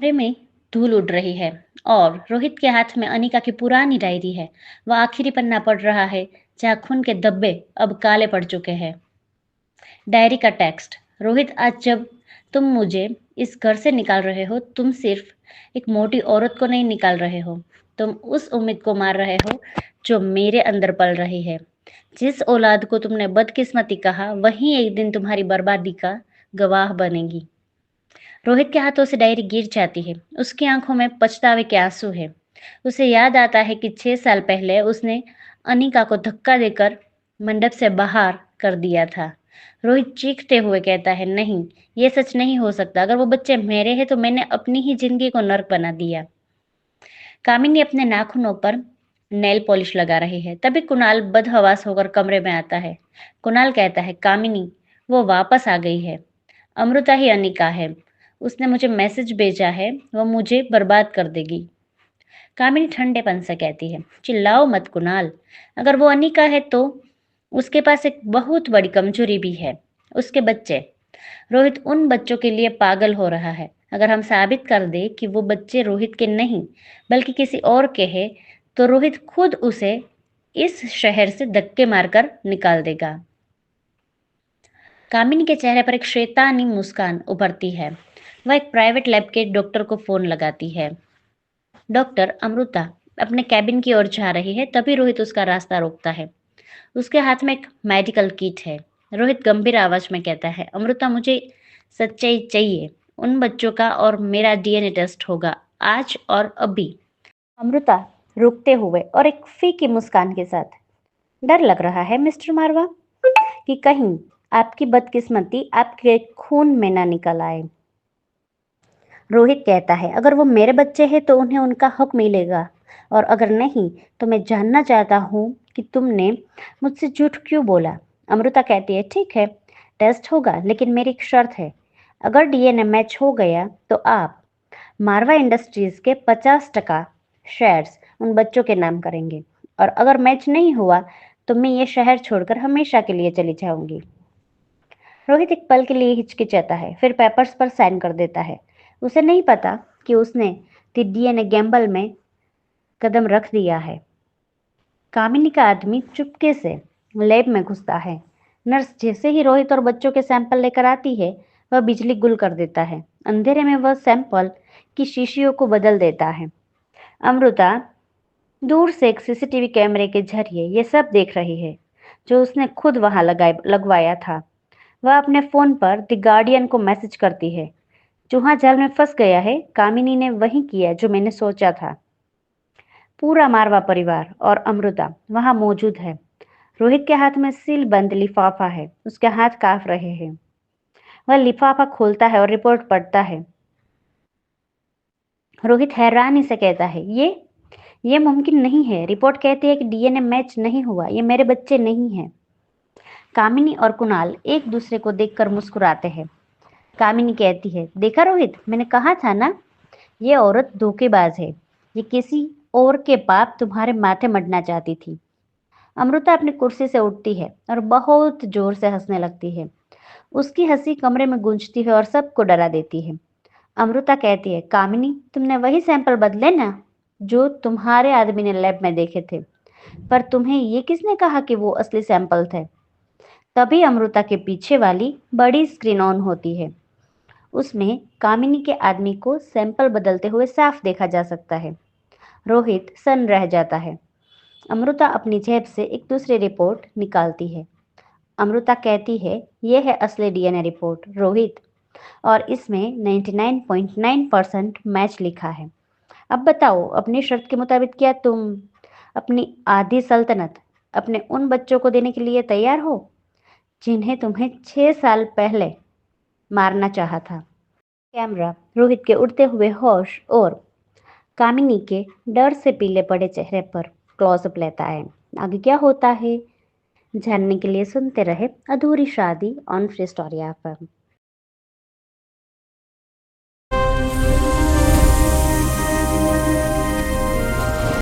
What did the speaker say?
कमरे में धूल उड़ रही है और रोहित के हाथ में अनिका की पुरानी डायरी है। वह आखिरी पन्ना पढ़ रहा है, जहाँ खून के धब्बे अब काले पड़ चुके हैं। डायरी का टेक्स्ट। रोहित, आज जब तुम मुझे इस घर से निकाल रहे हो, तुम सिर्फ एक मोटी औरत को नहीं निकाल रहे हो, तुम उस उम्मीद को मार रहे हो जो मेरे अंदर पल रही है। जिस औलाद को तुमने बदकिस्मती कहा, वही एक दिन तुम्हारी बर्बादी का गवाह बनेगी। रोहित के हाथों से डायरी गिर जाती है। उसकी आंखों में पछतावे के आंसू है। उसे याद आता है कि 6 साल पहले उसने अनिका को धक्का देकर मंडप से बाहर कर दिया था। रोहित चीखते हुए कहता है, नहीं, ये सच नहीं हो सकता। अगर वो बच्चे मेरे हैं तो मैंने अपनी ही जिंदगी को नर्क बना दिया। कामिनी अपने नाखूनों पर नेल पॉलिश लगा रही है। तभी कुणाल बदहवास होकर कमरे में आता है। कुणाल कहता है, कामिनी, वो वापस आ गई है। अमृता ही अनिका है। उसने मुझे मैसेज भेजा है, वो मुझे बर्बाद कर देगी। कामिनी ठंडेपन से कहती है, चिल्लाओ मत कुणाल। अगर वो अनिका है तो उसके पास एक बहुत बड़ी कमजोरी भी है, उसके बच्चे। रोहित उन बच्चों के लिए पागल हो रहा है। अगर हम साबित कर दे कि वो बच्चे रोहित के नहीं बल्कि किसी और के हैं, तो रोहित खुद उसे इस शहर से धक्के मारकर निकाल देगा। कामिनी के चेहरे पर एक शैतानी मुस्कान उभरती है। वह एक प्राइवेट लैब के डॉक्टर को फोन लगाती है। डॉक्टर, अमृता अपने कैबिन की ओर जा रही है। तभी रोहित उसका रास्ता रोकता है। उसके हाथ में एक मेडिकल किट है। रोहित गंभीर आवाज में कहता है, अमृता, मुझे सच्चाई चाहिए। उन बच्चों का और मेरा डीएनए टेस्ट होगा, आज और अभी। अमृता रुकते हुए और एक फीकी मुस्कान के साथ, डर लग रहा है मिस्टर मारवा कि कहीं आपकी बदकिस्मती आपके खून में ना निकल आए। रोहित कहता है, अगर वो मेरे बच्चे हैं तो उन्हें उनका हक मिलेगा, और अगर नहीं तो मैं जानना चाहता हूँ कि तुमने मुझसे झूठ क्यों बोला। अमृता कहती है, ठीक है, टेस्ट होगा, लेकिन मेरी एक शर्त है। अगर डीएनए मैच हो गया तो आप मारवा इंडस्ट्रीज के 50% शेयर्स उन बच्चों के नाम करेंगे, और अगर मैच नहीं हुआ तो मैं ये शहर छोड़कर हमेशा के लिए चली जाऊंगी। रोहित एक पल के लिए हिचकिचाता है, फिर पेपर्स पर साइन कर देता है। उसे नहीं पता कि उसने डीएनए गैम्बल में कदम रख दिया है। कामिनी का आदमी चुपके से लैब में घुसता है। नर्स जैसे ही रोहित और बच्चों के सैंपल लेकर आती है, वह बिजली गुल कर देता है। अंधेरे में वह सैंपल की शीशियों को बदल देता है। अमृता दूर से एक सीसीटीवी कैमरे के जरिए ये सब देख रही है, जो उसने खुद वहां लगवाया था। वह अपने फोन पर द गार्डियन को मैसेज करती है, चूहा जाल में फंस गया है, कामिनी ने वही किया जो मैंने सोचा था। पूरा मारवा परिवार और अमृता वहां मौजूद है। रोहित के हाथ में सील बंद लिफाफा है। उसके हाथ कांप रहे हैं। वह लिफाफा खोलता है और रिपोर्ट पढ़ता है। रोहित हैरानी से कहता है, ये मुमकिन नहीं है। रिपोर्ट कहती है कि डीएनए मैच नहीं हुआ, ये मेरे बच्चे नहीं हैं। कामिनी और कुणाल एक दूसरे को देखकर मुस्कुराते हैं। कामिनी कहती है, देखा रोहित, मैंने कहा था ना, ये औरत धोखेबाज है। ये किसी और के पाप तुम्हारे माथे मढ़ना चाहती थी। अमृता अपनी कुर्सी से उठती है और बहुत जोर से हंसने लगती है। उसकी हंसी कमरे में गूंजती है और सबको डरा देती है। अमृता कहती है, कामिनी, तुमने वही सैंपल बदले ना जो तुम्हारे आदमी ने लैब में देखे थे, पर तुम्हें ये किसने कहा कि वो असली सैंपल थे। तभी अमृता के पीछे वाली बड़ी स्क्रीन ऑन होती है। उसमें कामिनी के आदमी को सैंपल बदलते हुए साफ देखा जा सकता है। रोहित सन्न रह जाता है। अमृता अपनी जेब से एक दूसरी रिपोर्ट निकालती है। अमृता कहती है, यह है असली डीएनए रिपोर्ट रोहित, और इसमें 99.9% मैच लिखा है। अब बताओ, अपनी शर्त के मुताबिक क्या तुम अपनी आधी सल्तनत अपने उन बच्चों को देने के लिए तैयार हो जिन्हें तुम्हें 6 साल पहले मारना चाहा था। कैमरा रोहित के उड़ते हुए होश और कामिनी के डर से पीले पड़े चेहरे पर क्लोजअप लेता है। आगे क्या होता है जानने के लिए सुनते रहे अधूरी शादी ऑन फ्री स्टोरी ऐप पर।